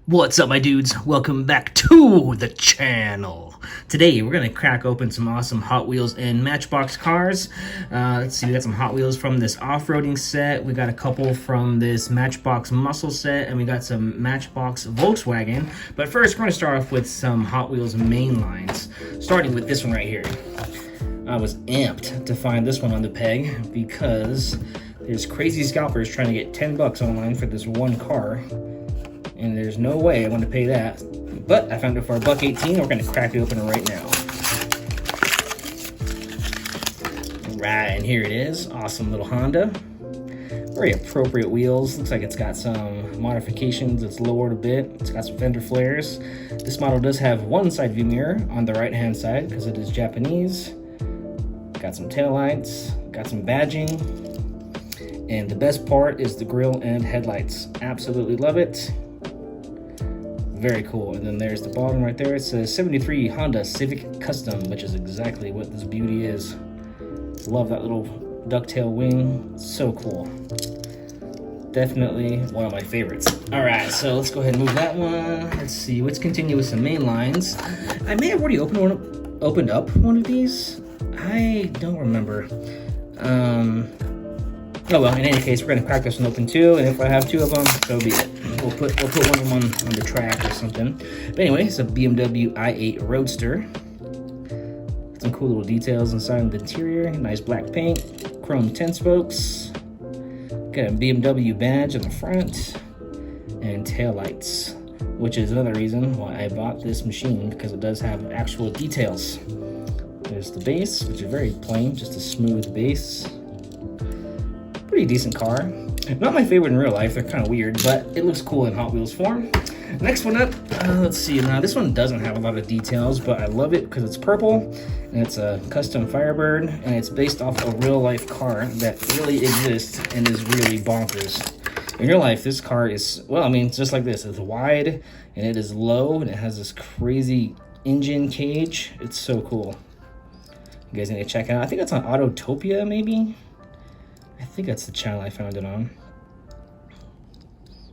What's up, my dudes? Welcome back to the channel. Today we're gonna crack open some awesome Hot Wheels and Matchbox cars. Let's see, we got some Hot Wheels from this off-roading set, we got a couple from this Matchbox muscle set, and we got some Matchbox Volkswagen. But first, we're gonna start off with some Hot Wheels main lines, starting with this one right here. I was amped to find this one on the peg because there's crazy scalpers trying to get 10 bucks online for this one car. And there's no way I want to pay that. But I found it for $1.18. We're gonna crack it open right now. Right, and here it is. Awesome little Honda. Very appropriate wheels. Looks like it's got some modifications. It's lowered a bit. It's got some fender flares. This model does have one side view mirror on the right hand side because it is Japanese. Got some taillights. Got some badging. And the best part is the grille and headlights. Absolutely love it. Very cool. And then there's the bottom right there. It says 73 Honda Civic Custom, which is exactly what this beauty is. Love that little ducktail wing. So cool. Definitely one of my favorites. All right, so let's go ahead and move that one. Let's see. Let's continue with some main lines. I may have already opened up one of these. I don't remember. Oh well, in any case, we're gonna crack this one open too, and if I have two of them, so be it. We'll put one of them on the track or something. But anyway, it's a BMW I8 Roadster. Some cool little details inside of the interior. Nice black paint, chrome 10 spokes. Got a BMW badge on the front, and tail lights, which is another reason why I bought this machine, because it does have actual details. There's the base, which is very plain, just a smooth base. Pretty decent car. Not my favorite in real life, they're kind of weird, but it looks cool in Hot Wheels form. Next one up, let's see. Now this one doesn't have a lot of details, but I love it because it's purple, and it's a custom Firebird, and it's based off a real life car that really exists and is really bonkers. In real life, this car is, well, I mean, it's just like this. It's wide, and it is low, and it has this crazy engine cage. It's so cool. You guys need to check it out. I think it's on Autotopia, maybe? I think that's the channel I found it on.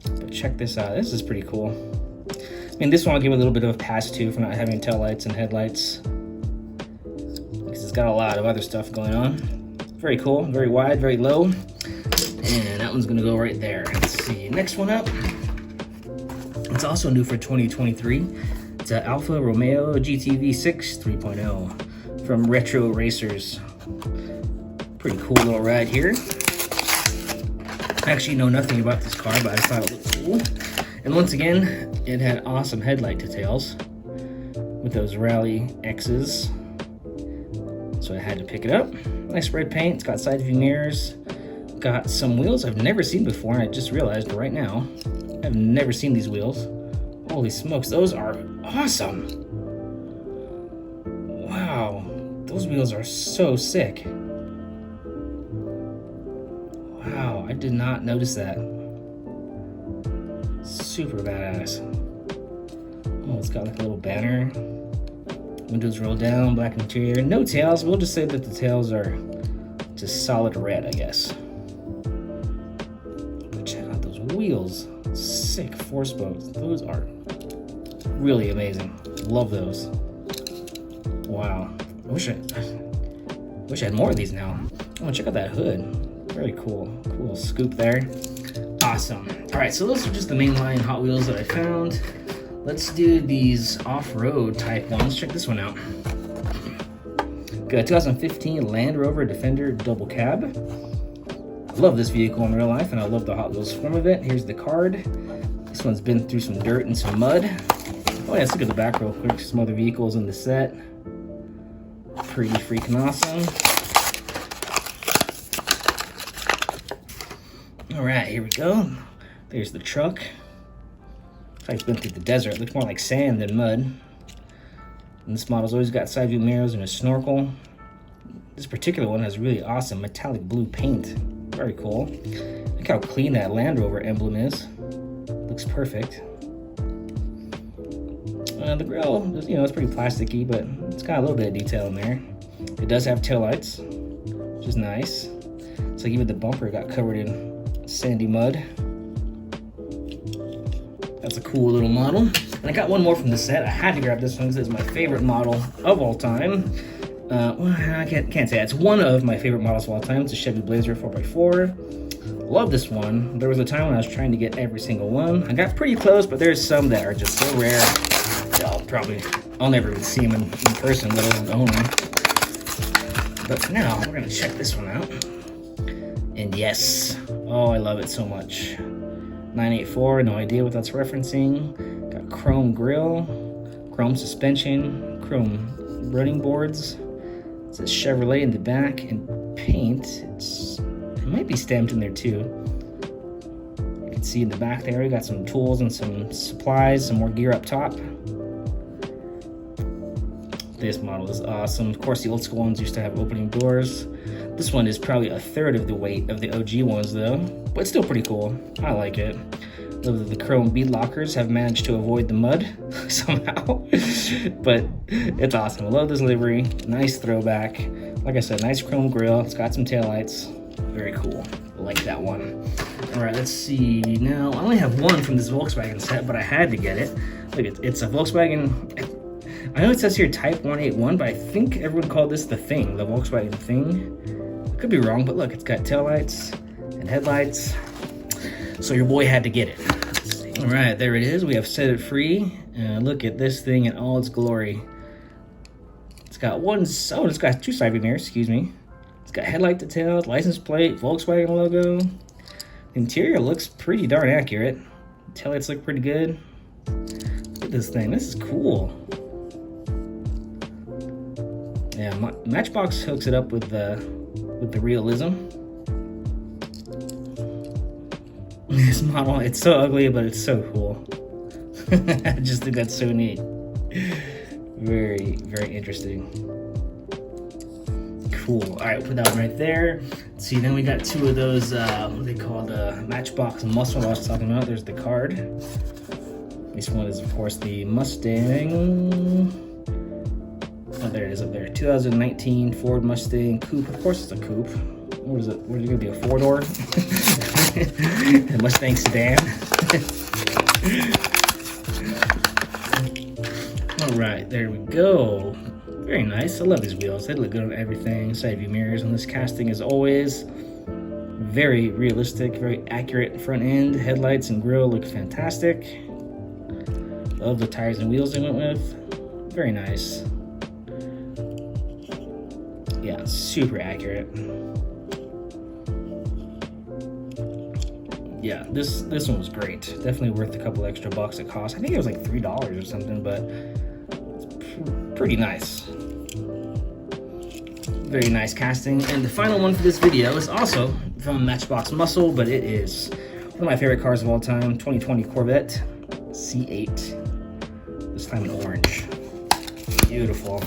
But check this out. This is pretty cool. I mean, this one I'll give a little bit of a pass to for not having tail lights and headlights, because it's got a lot of other stuff going on. Very cool. Very wide, very low. And that one's going to go right there. Let's see. Next one up. It's also new for 2023. It's an Alfa Romeo GT-V6 3.0 from Retro Racers. Pretty cool little ride here. I actually know nothing about this car, but I thought it looked cool. And once again, it had awesome headlight details with those rally X's. So I had to pick it up. Nice red paint. It's got side view mirrors. Got some wheels I've never seen before, and I just realized right now I've never seen these wheels. Holy smokes, those are awesome. Wow, those wheels are so sick. Wow, I did not notice that. Super badass. Oh, it's got like a little banner. Windows roll down, black interior. No tails. We'll just say that the tails are just solid red, I guess. But check out those wheels. Sick 4-spokes. Those are really amazing. Love those. Wow. I wish I had more of these now. Oh, check out that hood. Very cool. Cool scoop there. Awesome. All right, so those are just the mainline Hot Wheels that I found. Let's do these off-road type ones. Check this one out. Got a 2015 Land Rover Defender double cab. I love this vehicle in real life, and I love the Hot Wheels form of it. Here's the card. This one's been through some dirt and some mud. Oh yeah, let's look at the back real quick. Some other vehicles in the set. Pretty freaking awesome. All right, here we go. There's the truck. Looks like it's been through the desert. It looks more like sand than mud. And this model's always got side view mirrors and a snorkel. This particular one has really awesome metallic blue paint. Very cool. Look how clean that Land Rover emblem is. Looks perfect. The grill, you know, it's pretty plasticky, but it's got a little bit of detail in there. It does have taillights, which is nice. It's like even the bumper got covered in sandy mud. That's a cool little model. And I got one more from the set. I had to grab this one because it's my favorite model of all time. Well, I can't say that. It's one of my favorite models of all time. It's a Chevy Blazer 4x4. Love this one. There was a time when I was trying to get every single one. I got pretty close, but there's some that are just so rare. I'll never even see them in person, let alone own them. But for now, we're gonna check this one out. And yes, oh, I love it so much. 984, no idea what that's referencing. Got chrome grille, chrome suspension, chrome running boards. It says Chevrolet in the back, and paint. It might be stamped in there too. You can see in the back there, we got some tools and some supplies, some more gear up top. This model is awesome. Of course, the old school ones used to have opening doors. This one is probably a third of the weight of the OG ones though, but it's still pretty cool. I like it. Love that the chrome bead lockers have managed to avoid the mud somehow, but it's awesome. I love this livery. Nice throwback. Like I said, nice chrome grille. It's got some taillights. Very cool. I like that one. All right, let's see. Now, I only have one from this Volkswagen set, but I had to get it. Look, it's a Volkswagen. I know it says here Type 181, but I think everyone called this the Thing, the Volkswagen Thing. I could be wrong, but look, it's got taillights and headlights. So your boy had to get it. All right, there it is. We have set it free. Look at this thing in all its glory. It's got it's got two side view mirrors, excuse me. It's got headlight details, license plate, Volkswagen logo. The interior looks pretty darn accurate. Taillights look pretty good. Look at this thing, this is cool. Yeah, Matchbox hooks it up with the realism. This model, it's so ugly, but it's so cool. I just think that's so neat. Very, very interesting. Cool. All right, put that one right there. Let's see, then we got two of those, what they call the Matchbox muscle I was talking about. There's the card. This one is, of course, the Mustang. Oh, there it is up there. 2019 Ford Mustang Coupe. Of course it's a coupe. What is it? What is it gonna be, a four-door? The Mustang sedan. All right, there we go. Very nice. I love these wheels. They look good on everything. Side view mirrors on this casting as always. Very realistic, very accurate front end. Headlights and grille look fantastic. Love the tires and wheels they went with. Very nice. Yeah, super accurate. Yeah, this one was great. Definitely worth a couple extra bucks it cost. I think it was like $3 or something, but it's pretty nice. Very nice casting. And the final one for this video is also from Matchbox Muscle, but it is one of my favorite cars of all time, 2020 Corvette C8. This time in orange. Beautiful.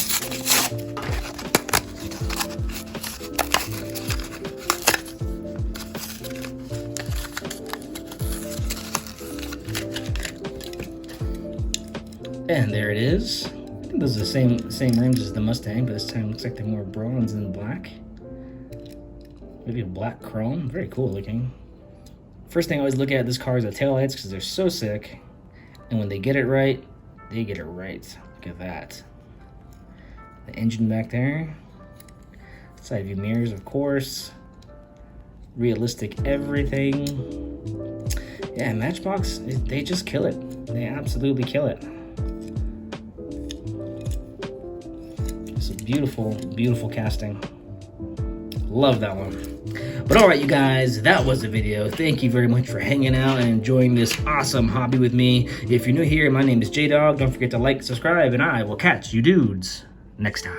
And there it is. I think those are the same rims as the Mustang, but this time it looks like they're more bronze than black. Maybe a black chrome. Very cool looking. First thing I always look at this car is the taillights because they're so sick. And when they get it right, they get it right. Look at that. The engine back there. Side view mirrors, of course. Realistic everything. Yeah, Matchbox, they just kill it. They absolutely kill it. It's a beautiful, beautiful casting. Love that one. But all right, you guys, that was the video. Thank you very much for hanging out and enjoying this awesome hobby with me. If you're new here, my name is J-Dog. Don't forget to like, subscribe, and I will catch you dudes next time.